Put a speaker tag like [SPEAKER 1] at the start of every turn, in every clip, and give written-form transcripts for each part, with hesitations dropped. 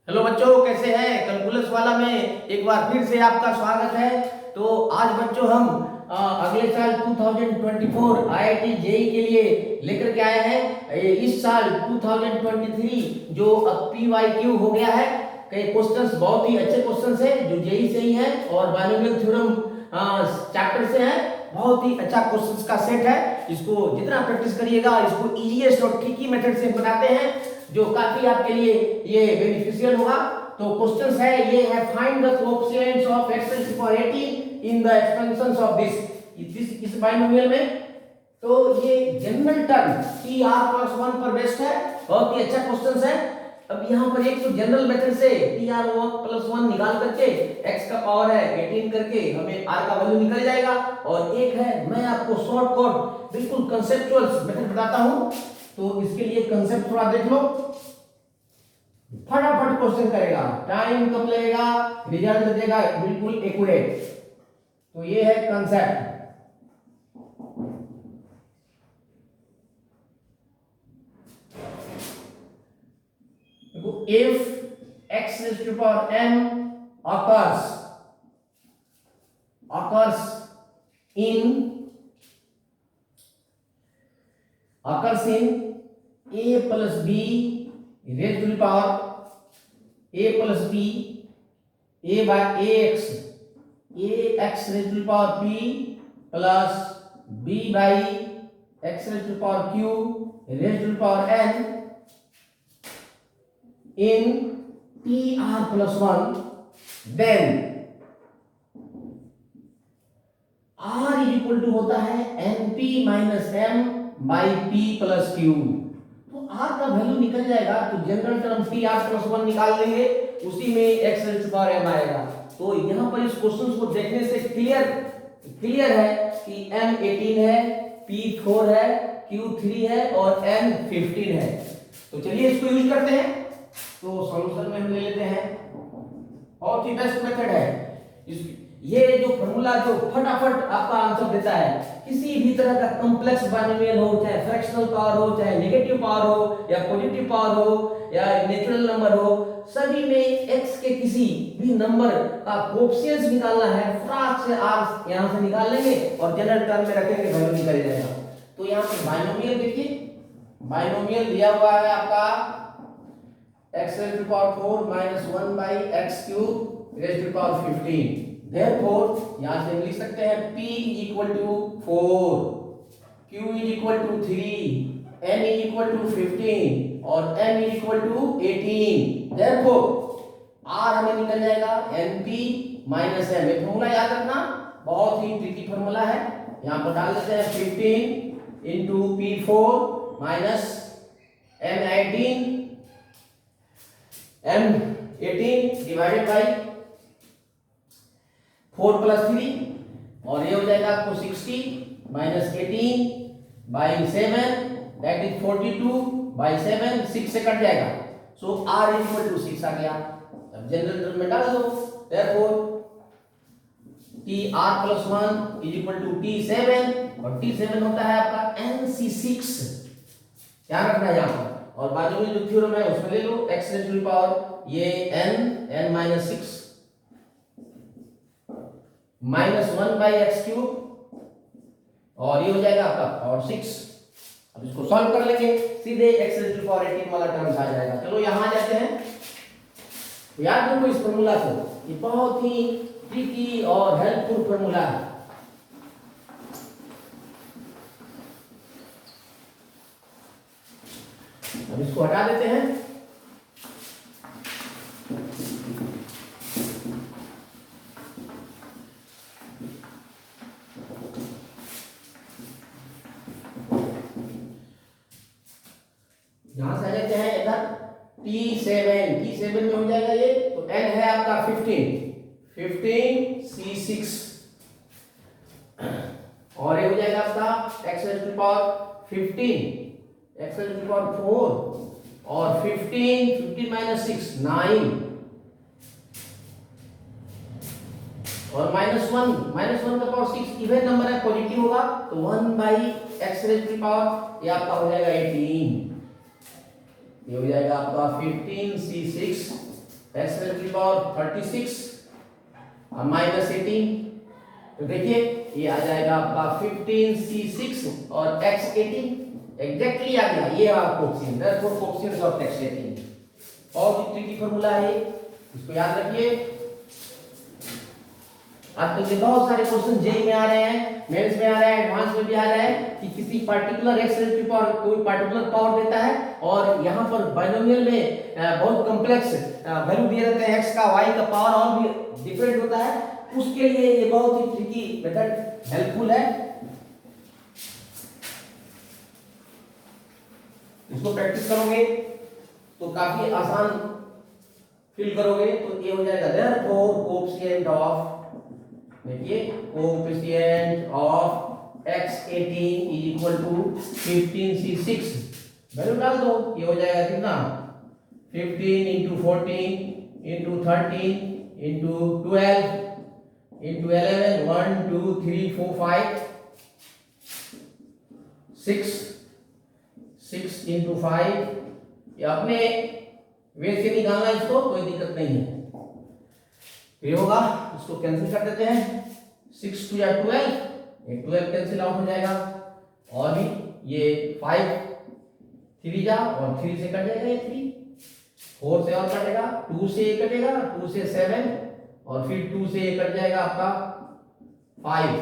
[SPEAKER 1] Hello बच्चों, कैसे हैं? कैलकुलस वाला में एक बार फिर से आपका स्वागत है। तो आज बच्चों हम अगले साल 2024 आईआईटी जेई के लिए लेकर के आए हैं। इस साल 2023 जो अब पीवाईक्यू हो गया है, कई क्वेश्चंस बहुत ही अच्छे क्वेश्चंस हैं जो जेई से ही हैं और बाइनोमियल थ्योरम चैप्टर से हैं। बहुत ही अच्छा क्वेश्चंस का सेट है। इसको जितना प्रैक्टिस करिएगा, इसको इजीएस्ट और ट्रिकी मेथड से बनाते हैं जो काफी आपके लिए ये बेनिफिशियल होगा। तो क्वेश्चंस है, ये है find the coefficients of x raised to power 18 in the expansions of this इस बाइनोमियल में। तो ये जनरल टर्म tr plus 1 पर बेस्ड है। बहुत ही अच्छा क्वेश्चंस है। अब यहाँ पर एक तो जनरल मेथड से tr plus 1 निकाल करके x का पावर है 18 करके हमें r का वैल्यू निकल जाएगा। और एक है, मैं आपको शॉर्टकट बिल्कुल कंसेप्चुअल मेथड बताता हूँ। तो इसके लिए कंसेप्ट थोड़ा देख लो, फटाफट क्वेश्चन करेगा, टाइम कम लगेगा, रिजल्ट देगा बिल्कुल एक्यूरेट। तो ये है कंसेप्ट। देखो, if x raised to power m occurs in a plus b raised to the power a plus b a by ax raised to the power p plus b by x raised to the power q raised to the power n in tr plus 1, then r is equal to होता है np minus m by p plus q। तो r का value निकल जाएगा तो general term tr plus 1 निकाल लेंगे, उसी में x raised to power m आएगा। तो यहाँ पर इस क्वेश्चन को देखने से क्लियर है कि m 18 है, p 4 है, q 3 है और n 15 है। तो चलिए इसको यूज करते हैं। तो सॉल्यूशन में हम ले लेते हैं, बहुत ही बेस्ट मेथड है। ये जो फॉर्मूला जो फटाफट आपका आंसर देता है, किसी भी तरह का कॉम्प्लेक्स बाइनोमियल हो, चाहे फ्रैक्शनल पावर हो, चाहे नेगेटिव पावर हो या पॉजिटिव पावर हो या नेचुरल नंबर हो, सभी में x के किसी भी नंबर का कोएफिशिएंट निकालना है, फटाक से r यहां से निकाल लेंगे और जनरल टर्म में रखेंगे, वैल्यू निकल जाएगा। तो यहां पे बाइनोमियल देखिए, बाइनोमियल दिया हुआ है आपका x raised to the power 4 minus 1 by x cube raised to the power 15। Therefore यहां से हम लिख सकते हैं p is equal to 4, q is equal to 3, n is equal to 15 और m is equal to 18। Therefore r हमें निकल जाएगा np minus m। ये फॉर्मूला याद रखना, बहुत ही ट्रिकी फॉर्मूला है। यहां पर डाल देते हैं 15 into p4 minus m18 divided by 4 plus 3 और ये हो जाएगा आपको 60 minus 18 by 7 that is 42 by 7, 6 से कट जाएगा। सो r is equal to 6 आ गया। अब जनरल टर्म में डाल दो, therefore tr plus 1 is equal to t7 और t7 होता है आपका nc6, ध्यान रखना है यहाँ पर। और बाजू में जो थ्योरम है उसमें ले लो x raised to the power ये n minus 6 minus 1 by x cube और ये हो जाएगा आपका पावर 6। अब इसको सॉल्व कर लेंगे, सीधे x raised to the power 18 वाला टर्म आ जाएगा। चलो यहां जाते हैं, याद रखो इस फॉर्मूला को, ये बहुत ही ट्रिकी और हेल्पफुल फॉर्मूला है। अब इसको हटा देते हैं। यहां से आ जाते हैं इधर t7 में हो जाएगा ये, तो n है आपका 15 c6 और ये हो जाएगा आपका x raised to the power 15 x raised to the power 4 और 15 minus 6 9 और -1 का पावर 6 इवन नंबर है, पॉजिटिव होगा तो 1 by x raised to the power ये आपका हो जाएगा 18। ये हो जाएगा आपका 15 c6 x raise to power 36 minus 18। तो देखिए ये आ जाएगा आपका 15c6 और x 18 एग्जैक्टली आ गया। ये आपका coefficient, therefore coefficient of x 18 और ट्रिकी फार्मूला है, इसको याद रखिए। आजकल के बहुत सारे क्वेश्चन जेई में आ रहे हैं, मेंस में आ रहे हैं, एडवांस में भी आ रहे हैं कि किसी particular x raise to power कोई पर्टिकुलर पावर देता है और यहाँ पर बाइनोमियल में बहुत कॉम्प्लेक्स वैल्यू दिए रहते हैं, x का y का पावर और भी डिफरेंट होता है, उसके लिए ये बहुत ही ट्रिकी मेथड हेल्पफुल है। इसको प्रैक्टिस करोगे तो काफी आसान फील करोगे। तो ये हो जाएगा देयरफॉर कोएफिशिएंट ऑफ, देखिए coefficient of x18 is equal to 15c6, value डाल दो, ये हो जाएगा कितना 15 into 14 into 13 into 12 into 11 1 2 3 4 5 6 into 5, ये अपने वे से निकालना, इसको कोई दिक्कत नहीं है। ये होगा, इसको कैंसिल कर देते हैं, 6 2 या 12, ये 12 कैंसिल आउट हो जाएगा और भी ये 5 3 जा और 3 से कट जाएगा, ये 3 4 से और कटेगा, 2 से ये कटेगा, 2 से 7 और फिर 2 से ये कट जाएगा आपका 5।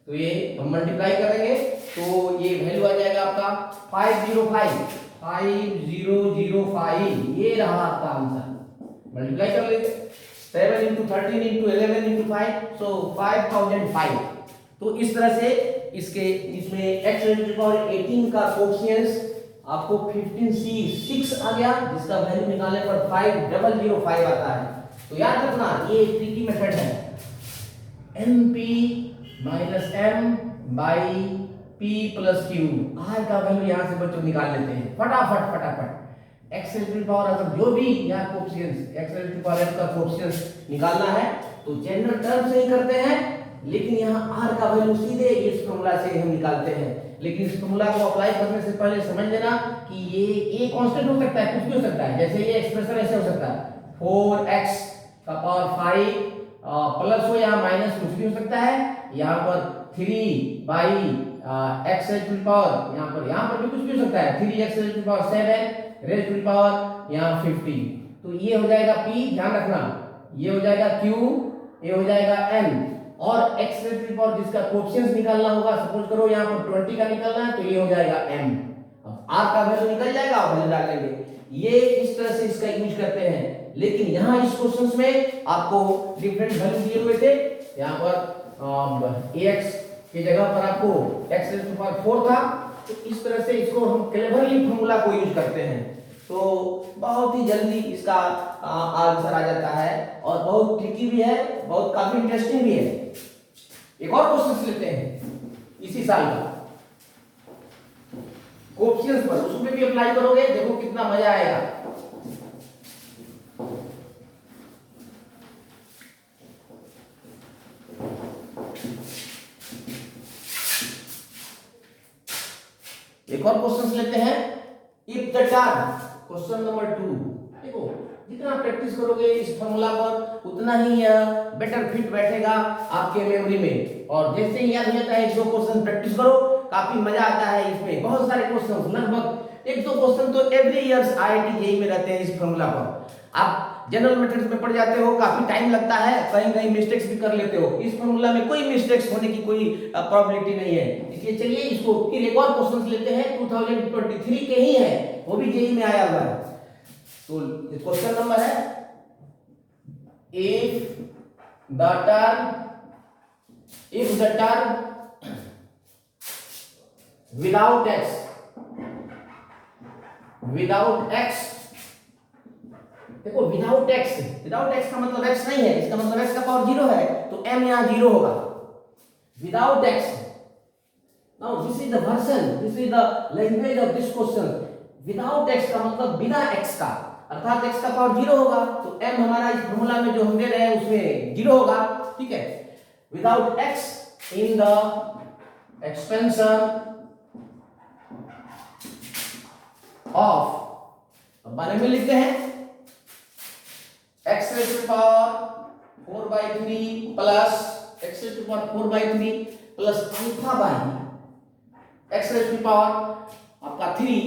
[SPEAKER 1] तो ये हम मल्टीप्लाई करेंगे तो ये वैल्यू आ जाएगा आपका 505, ये रहा आपका आंसर। मल्टीप्लाई कर लेते 7 इंटू 13 इंटू 11 इंटू 5, सो 5005। तो इस तरह से इसमें x रेज टू पावर 18 का कोएफिशिएंट आपको 15c6 आ गया, जिसका वैल्यू निकालने पर 5005 आता है। तो याद रखना ये एक ट्रिकी मेथड है, np minus m by p plus q। r का वैल्यू यहां से बच्चों निकाल लेते हैं फटाफट। x रेज टू पावर अगर जो भी यहाँ coefficient x raise to power m का कोएफिशिएंट निकालना है तो जनरल टर्म से ही करते हैं, लेकिन यहाँ r का वैल्यू सीधे इस फार्मूला से हम निकालते हैं। लेकिन इस फार्मूला को अप्लाई करने से पहले समझ लेना कि ये कांस्टेंट हो सकता है, कुछ भी हो सकता है। जैसे ये एक्सप्रेशन ऐसे हो सकता है 4x का पावर 5 प्लस हो या माइनस, कुछ भी हो सकता है। यहाँ पर 3 by x raise to power, यहाँ पर भी कुछ भी हो सकता है, 3x raise to power 7 raise to power यहाँ 50। तो ये हो जाएगा p, ध्यान रखना, ये हो जाएगा q, ये हो जाएगा n, और x रेज टू पावर जिसका कोएफिशिएंट निकालना होगा, सपोज करो यहाँ पर 20 का निकालना है तो ये हो जाएगा m। अब r का वैल्यू निकल जाएगा, वैल्यू डाल लेंगे। ये इस तरह से इसका यूज करते हैं, लेकिन यहाँ इस क्वेश्चंस में आपको डिफरेंट वैल्यू दिए हुए थे। यहाँ पर ax की जगह पर आपको x रेज टू पावर 4 था, तो इस तरह से इसको हम क्लेवरली फार्मूला को यूज करते हैं, तो बहुत ही जल्दी इसका आंसर आ जाता है और बहुत ट्रिकी भी है, बहुत काफी इंटरेस्टिंग भी है। एक और क्वेश्चन लेते हैं इसी साल का कोएफिशिएंट्स पर, उसमें भी अप्लाई करोगे, देखो कितना मजा आएगा। एक और क्वेश्चन लेते हैं, if the term, question number 2। देखो जितना प्रैक्टिस करोगे इस फार्मूला पर उतना ही बेटर फिट बैठेगा आपके मेमोरी में, और जैसे ही याद हो जाता है 1-2 क्वेश्चन प्रैक्टिस करो, काफी मजा आता है इसमें। बहुत सारे क्वेश्चन, लगभग 1-2 क्वेश्चन तो एवरी ईयर आईआईटी जेईई में रहते हैं इस फार्मूला पर। आप जनरल मेथड्स में पढ़ जाते हो, काफी टाइम लगता है, कहीं मिस्टेक्स भी कर लेते हो। इस फार्मूला में कोई मिस्टेक्स होने की कोई प्रोबेबिलिटी नहीं है, इसलिए चलिए इसको फिर एक और क्वेश्चन लेते हैं, 2023 के ही है, वो भी जेईई में आया हुआ है। तो क्वेश्चन नंबर है, if the term without x, देखो विदाउट x का मतलब x नहीं है, इसका मतलब x का पावर 0 है, तो m यहाँ 0 होगा। Without x, now this is the version, this is the language of this question. Without x का मतलब बिना x का, अर्थात x का पावर 0 होगा, तो m हमारा इस फॉर्मूला में जो हम दे रहे हैं उसमें 0 होगा, ठीक है। Without x in the expansion of, बारे में लिखते हैं x raised to power 4 by 3 plus x raised to power 4 by 3 plus alpha by x raised to power आपका 3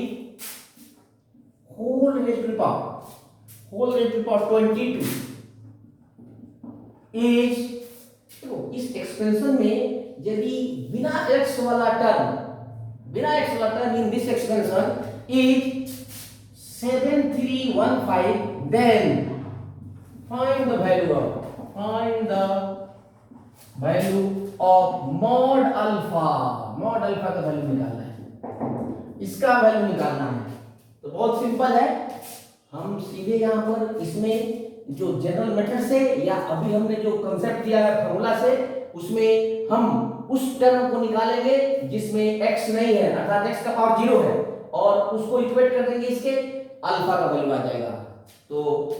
[SPEAKER 1] whole raised to power 22 is, तो इस एक्सपेंशन में यदि बिना x वाला term in this expansion is 7315, then find the value of mod alpha का value निकालना है, इसका वैल्यू निकालना है। तो बहुत सिंपल है, हम सीधे यहाँ पर इसमें जो जनरल मेथड से या अभी हमने जो कंसेप्ट दिया है फॉर्मूला से, उसमें हम उस टर्म को निकालेंगे जिसमें x नहीं है, अर्थात x का पावर 0 है, और उसको इक्वेट कर देंगे इसके, अल्फा का वैल्यू आ जाएगा। तो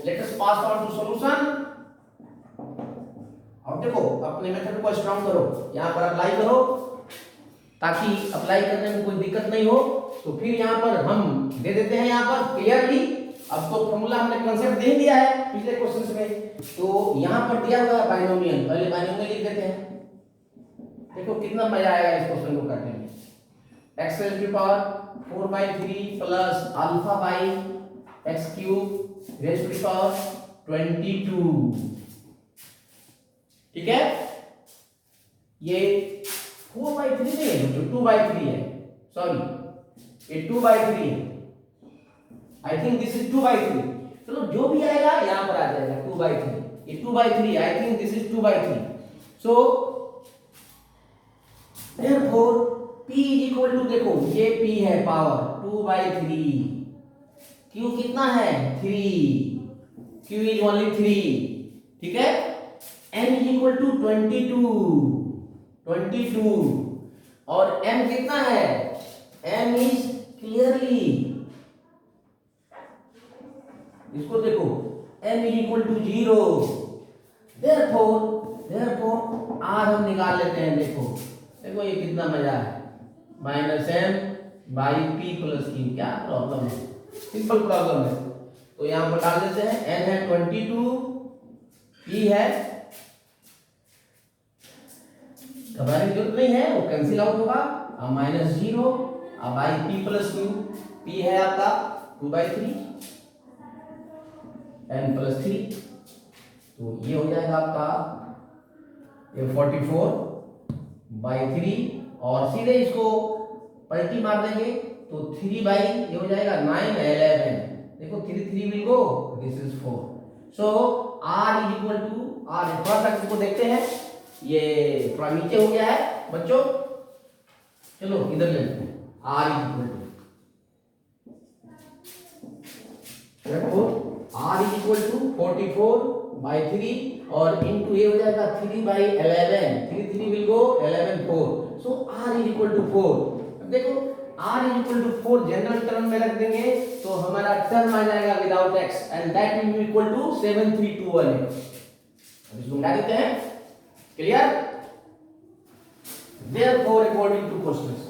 [SPEAKER 1] let us pass on to solution. अब देखो अपने मेथड को स्ट्रांग करो, यहाँ पर अप्लाई करो ताकि अप्लाई करने में कोई दिक्कत नहीं हो। तो फिर यहाँ पर हम दे देते हैं यहाँ पर क्लियरली, अब तो फॉर्मूला हमने कांसेप्ट दे दिया है पिछले क्वेश्चंस में। तो यहाँ पर दिया हुआ है बाइनोमियल, पहले बाइनोमियल लिख देते हैं। देखो कितना मजा आएगा इस क्वेश्चन को करने में। x raised to power 4 by 3 plus alpha by x cube raised to power 22, ठीक है। ये 4 by 3 नहीं है, जो 2 by 3 है, सॉरी ये 2 by 3 है, I think this is 2 by 3। चलो जो भी आएगा यहाँ पर आ जाएगा 2 by 3, ये 2 by 3, I think this is 2 by 3। So therefore p is equal to, देखो ये p है पावर 2 by 3, q कितना है 3, q is only 3, ठीक है। m is equal to 22 और m कितना है, m is clearly, इसको देखो m is equal to 0, therefore r हम निकाल लेते हैं। देखो ये कितना मजा है, minus M by P plus Q. क्या प्रॉब्लम है, सिंपल प्रॉब्लम है। तो यहाँ पर डाल देते हैं, n है 22, p है, घबराने की जरूरत नहीं है, वो कैंसिल आउट होगा, अब माइनस 0 अब by P plus Q. p है आपका 2 by 3 n प्लस 3, तो ये हो जाएगा आपका ये 44 by 3, और सीधे इसको पलटी मार देंगे तो 3 by ये हो जाएगा 9 11। देखो 3 will go, this is 4। So r is equal to r, थोड़ा सा इसको देखते हैं, ये थोड़ा नीचे हो गया है बच्चों, चलो इधर ले लेते हैं। r इज इक्वल टू, देखो r is equal to 44 by 3 और इनटू ये हो जाएगा 3 by 11, 3 will go 11 4, so r is equal to 4। अब देखो r is equal to 4 general term में रख देंगे तो हमारा टर्म आ जाएगा without x, and that will be equal to 7321। अब इसको मिटा देते हैं, clear. Therefore according to questions,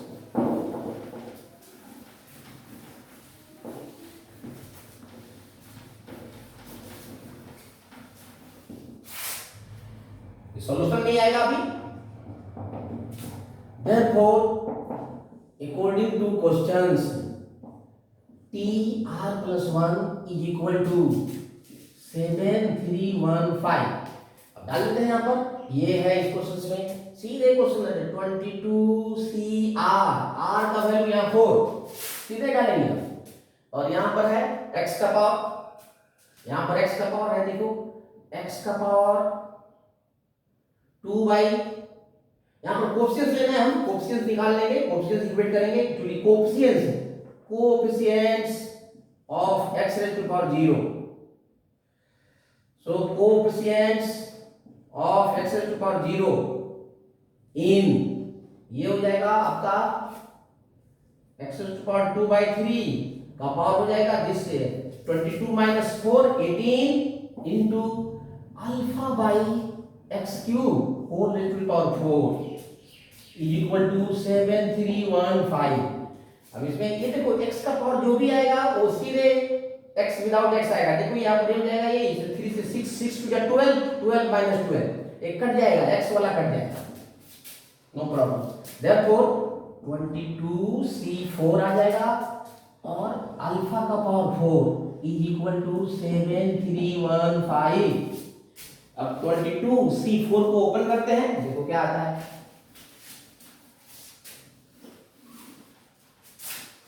[SPEAKER 1] solution नहीं आएगा अभी। Therefore, according to questions, TR plus 1 is equal to 7315। अब डाल देते हैं यहाँ पर, ये है इस क्वेश्चन में, सीधे क्वेश्चन है 22CR, R का वैल्यू यहाँ 4, सीधे डालेंगे। और यहाँ पर है x का पावर, यहाँ पर x का पावर है, देखो x का पावर 2 by, यहाँ पर कोएफिशिएंट्स लेना है, हम कोएफिशिएंट्स निकाल लेंगे, कोएफिशिएंट्स इक्वेट करेंगे। Actually coefficients of x raised to power 0, so coefficients of x raised to power 0 इन, ये हो जाएगा आपका x raised to power 2 by 3 का पावर हो जाएगा this 22 minus 4 18 into alpha by x cube whole raised to power 4 is equal to 7315। अब इसमें ये देखो x का पावर जो भी आएगा वो सीधे x विदाउट x आएगा। देखो यहाँ पर हो जाएगा, ये 3 से 6 6 टू 12, 12 माइनस 12 एक कट जाएगा, x वाला कट जाएगा, नो प्रॉब्लम। देयरफॉर 22c4 आ जाएगा और अल्फा का पावर 4 इज इक्वल टू 7315। अब 22c4 को ओपन करते हैं, देखो क्या आता है।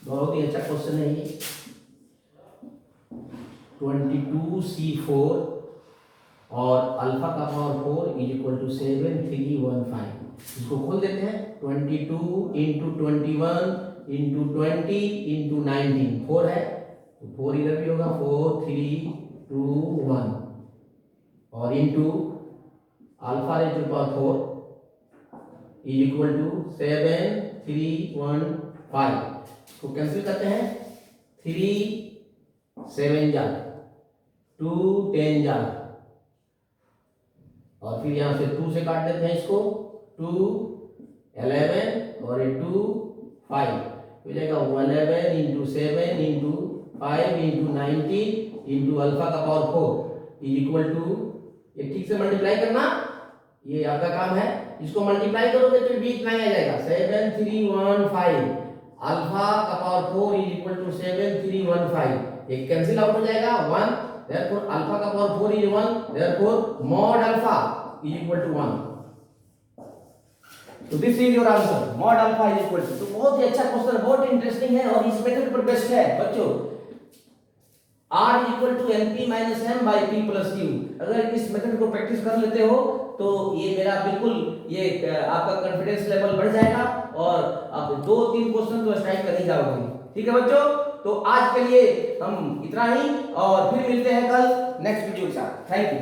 [SPEAKER 1] बहुत ही अच्छा क्वेश्चन है ये। 22c4 और अल्फा का पावर 4 इज इक्वल टू 7315। इसको खोल देते हैं। 22 इंटू 21 इंटू 20 इंटू 19 4 है, तो 4 इधर भी होगा, 4 3 2 1 और into alpha raise to power 4 is equal to 7315। इसको कैंसिल करते हैं, 3 7 जा 2 10 जा और फिर यहां से 2 से काट देते हैं इसको, 2 11 और 2 5 हो जाएगा। 11 into 7 into 5 into 90 into alpha का पावर 4 इज इक्वल टू, ये ठीक से मल्टीप्लाई करना, ये आपका काम है। इसको मल्टीप्लाई करोगे तो भी इतना ही आ जाएगा, 7315 अल्फा का पावर 4 इज इक्वल टू 7315। ये कैंसिल आउट हो जाएगा 1, therefore अल्फा का power 4 is 1, therefore mod alpha is equal to 1। तो this is your answer, mod alpha is equal to. तो बहुत ही अच्छा क्वेश्चन, बहुत इंटरेस्टिंग है और इस मेथड पर बेस्ट है बच्चों। r equal to np minus m by p plus q। अगर इस मेथड को प्रैक्टिस कर लेते हो तो ये मेरा बिल्कुल ये आपका कॉन्फिडेंस लेवल बढ़ जाएगा और आप 2-3 क्वेश्चन तो स्ट्राइक कर ही जाओगे। ठीक है बच्चों, तो आज के लिए हम इतना ही और फिर मिलते हैं कल नेक्स्ट वीडियो के साथ। Thank you.